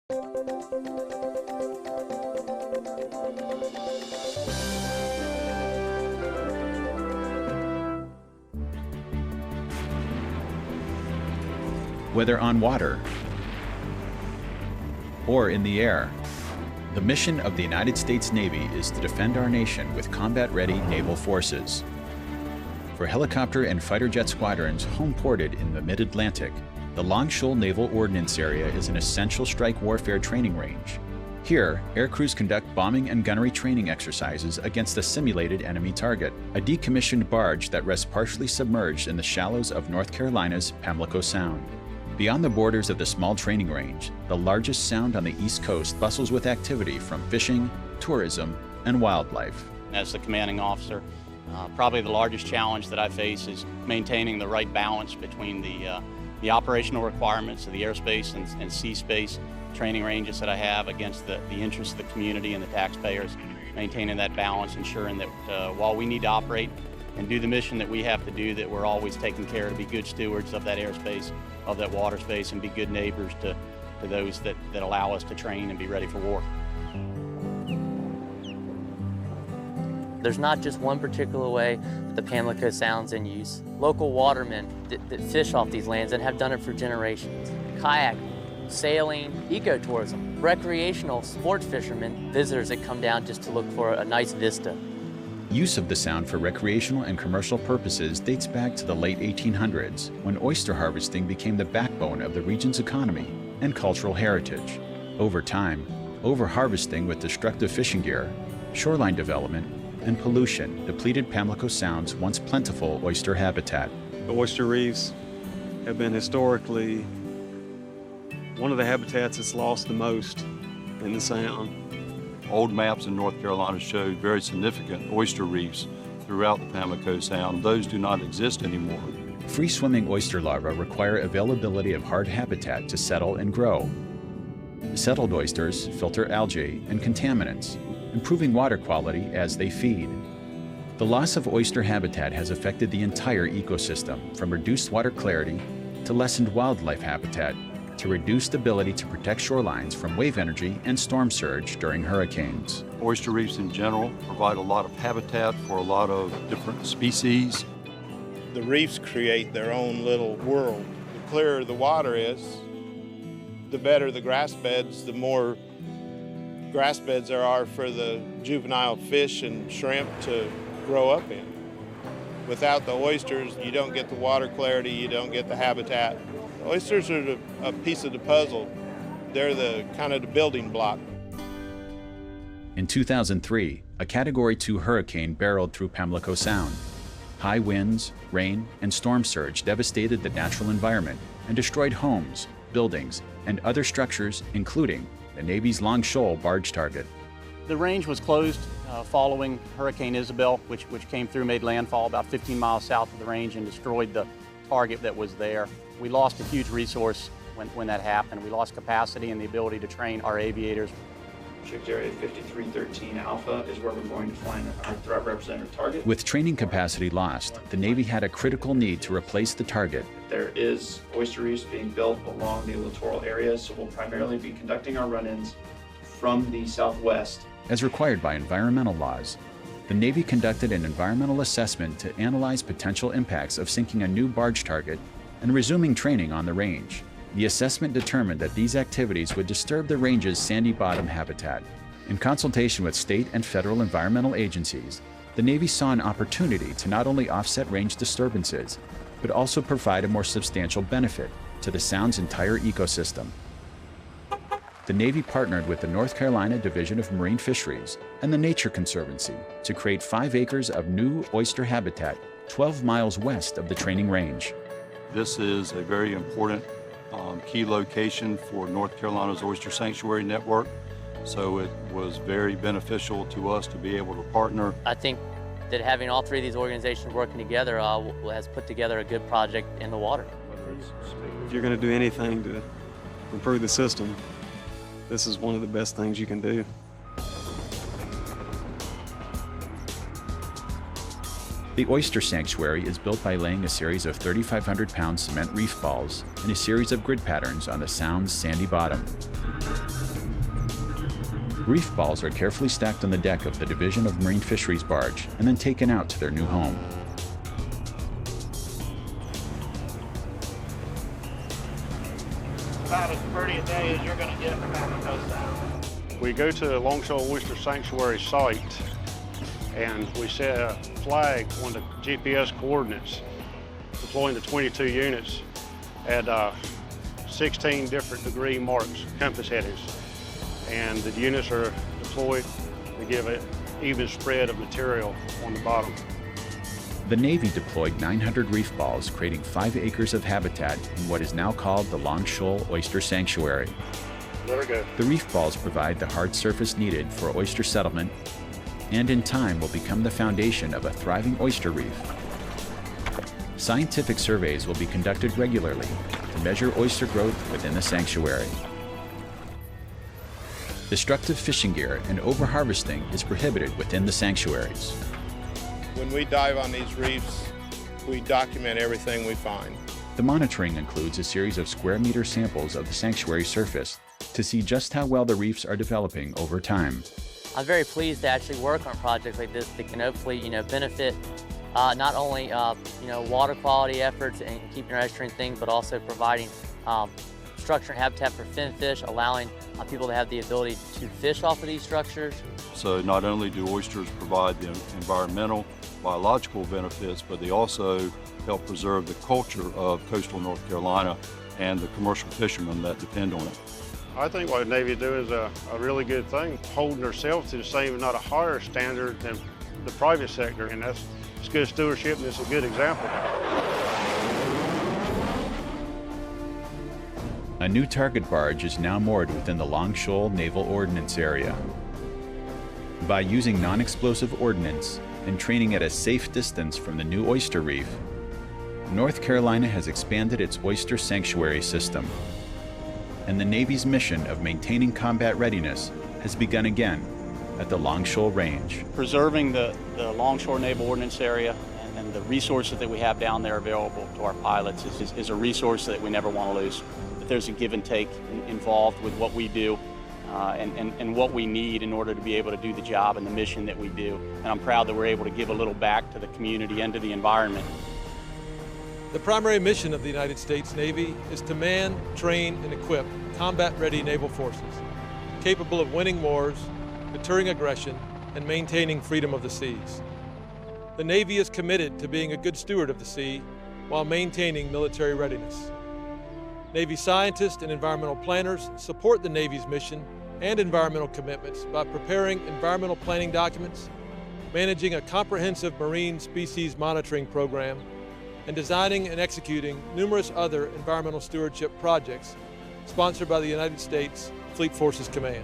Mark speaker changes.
Speaker 1: Whether on water or in the air, the mission of the United States Navy is to defend our nation with combat-ready naval forces. For helicopter and fighter jet squadrons home ported in the mid-Atlantic, the Long Shoal Naval Ordnance Area is an essential strike warfare training range. Here, aircrews conduct bombing and gunnery training exercises against a simulated enemy target, a decommissioned barge that rests partially submerged in the shallows of North Carolina's Pamlico Sound. Beyond the borders of the small training range, the largest sound on the East Coast bustles with activity from fishing, tourism, and wildlife.
Speaker 2: As the commanding officer, probably the largest challenge that I face is maintaining the right balance between the operational requirements of the airspace and sea space training ranges that I have against the interests of the community and the taxpayers, maintaining that balance, ensuring that while we need to operate and do the mission that we have to do, that we're always taking care to be good stewards of that airspace, of that water space, and be good neighbors to those that allow us to train and be ready for war.
Speaker 3: There's not just one particular way that the Pamlico Sound's in use. Local watermen that fish off these lands and have done it for generations. Kayaking, sailing, ecotourism, recreational sports fishermen, visitors that come down just to look for a nice vista.
Speaker 1: Use of the Sound for recreational and commercial purposes dates back to the late 1800s, when oyster harvesting became the backbone of the region's economy and cultural heritage. Over time, over-harvesting with destructive fishing gear, shoreline development, and pollution depleted Pamlico Sound's once plentiful oyster habitat.
Speaker 4: The oyster reefs have been historically one of the habitats that's lost the most in the Sound.
Speaker 5: Old maps in North Carolina showed very significant oyster reefs throughout the Pamlico Sound. Those do not exist anymore.
Speaker 1: Free-swimming oyster larvae require availability of hard habitat to settle and grow. Settled oysters filter algae and contaminants, improving water quality as they feed. The loss of oyster habitat has affected the entire ecosystem, from reduced water clarity to lessened wildlife habitat, to reduced ability to protect shorelines from wave energy and storm surge during hurricanes.
Speaker 5: Oyster reefs in general provide a lot of habitat for a lot of different species.
Speaker 6: The reefs create their own little world. The clearer the water is, the better the grass beds, the more grass beds there are for the juvenile fish and shrimp to grow up in. Without the oysters, you don't get the water clarity, you don't get the habitat. Oysters are a piece of the puzzle. They're the kind of the building block.
Speaker 1: In 2003, a Category 2 hurricane barreled through Pamlico Sound. High winds, rain, and storm surge devastated the natural environment and destroyed homes, buildings, and other structures, including the Navy's Long Shoal barge target.
Speaker 2: The range was closed following Hurricane Isabel, which came through, made landfall about 15 miles south of the range and destroyed the target that was there. We lost a huge resource when that happened. We lost capacity and the ability to train our aviators.
Speaker 7: Restrict Area 5313 Alpha is where we're going to find our threat representative target.
Speaker 1: With training capacity lost, the Navy had a critical need to replace the target.
Speaker 7: There is oyster reefs being built along the littoral area, so we'll primarily be conducting our run-ins from the southwest.
Speaker 1: As required by environmental laws, the Navy conducted an environmental assessment to analyze potential impacts of sinking a new barge target and resuming training on the range. The assessment determined that these activities would disturb the range's sandy bottom habitat. In consultation with state and federal environmental agencies, the Navy saw an opportunity to not only offset range disturbances, but also provide a more substantial benefit to the Sound's entire ecosystem. The Navy partnered with the North Carolina Division of Marine Fisheries and the Nature Conservancy to create 5 acres of new oyster habitat 12 miles west of the training range.
Speaker 5: This is a very important key location for North Carolina's Oyster Sanctuary Network, so it was very beneficial to us to be able to partner.
Speaker 3: I think that having all 3 of these organizations working together has put together a good project in the water.
Speaker 4: If you're going to do anything to improve the system, this is one of the best things you can do.
Speaker 1: The Oyster Sanctuary is built by laying a series of 3,500-pound cement reef balls in a series of grid patterns on the Sound's sandy bottom. reef balls are carefully stacked on the deck of the Division of Marine Fisheries barge and then taken out to their new home.
Speaker 8: About as pretty a day as you're going to get from Mexico Sound.
Speaker 9: We go to the Longshore Oyster Sanctuary site and we set a flag on the GPS coordinates, deploying the 22 units at 16 different degree marks, compass headings. And the units are deployed to give an even spread of material on the bottom.
Speaker 1: The Navy deployed 900 reef balls, creating 5 acres of habitat in what is now called the Long Shoal Oyster Sanctuary.
Speaker 9: Let her go.
Speaker 1: The reef balls provide the hard surface needed for oyster settlement and in time will become the foundation of a thriving oyster reef. Scientific surveys will be conducted regularly to measure oyster growth within the sanctuary. Destructive fishing gear and over-harvesting is prohibited within the sanctuaries.
Speaker 6: When we dive on these reefs, we document everything we find.
Speaker 1: The monitoring includes a series of square meter samples of the sanctuary surface to see just how well the reefs are developing over time.
Speaker 3: I'm very pleased to actually work on projects like this that can hopefully, benefit not only, water quality efforts and keeping our estuarine things, but also providing structure and habitat for finfish, allowing people to have the ability to fish off of these structures.
Speaker 5: So not only do oysters provide the environmental, biological benefits, but they also help preserve the culture of coastal North Carolina and the commercial fishermen that depend on it.
Speaker 9: I think what the Navy do is a really good thing, holding themselves to the same, if not a higher standard than the private sector, and it's good stewardship and it's a good example.
Speaker 1: A new target barge is now moored within the Long Shoal Naval Ordnance Area. By using non-explosive ordnance and training at a safe distance from the new oyster reef, North Carolina has expanded its oyster sanctuary system, and the Navy's mission of maintaining combat readiness has begun again at the Long Shoal Range.
Speaker 2: Preserving the Longshore Naval Ordnance Area and the resources that we have down there available to our pilots is a resource that we never want to lose. But there's a give and take involved with what we do and what we need in order to be able to do the job and the mission that we do. And I'm proud that we're able to give a little back to the community and to the environment.
Speaker 10: The primary mission of the United States Navy is to man, train, and equip combat-ready naval forces, capable of winning wars, deterring aggression, and maintaining freedom of the seas. The Navy is committed to being a good steward of the sea while maintaining military readiness. Navy scientists and environmental planners support the Navy's mission and environmental commitments by preparing environmental planning documents, managing a comprehensive marine species monitoring program, and designing and executing numerous other environmental stewardship projects sponsored by the United States Fleet Forces Command.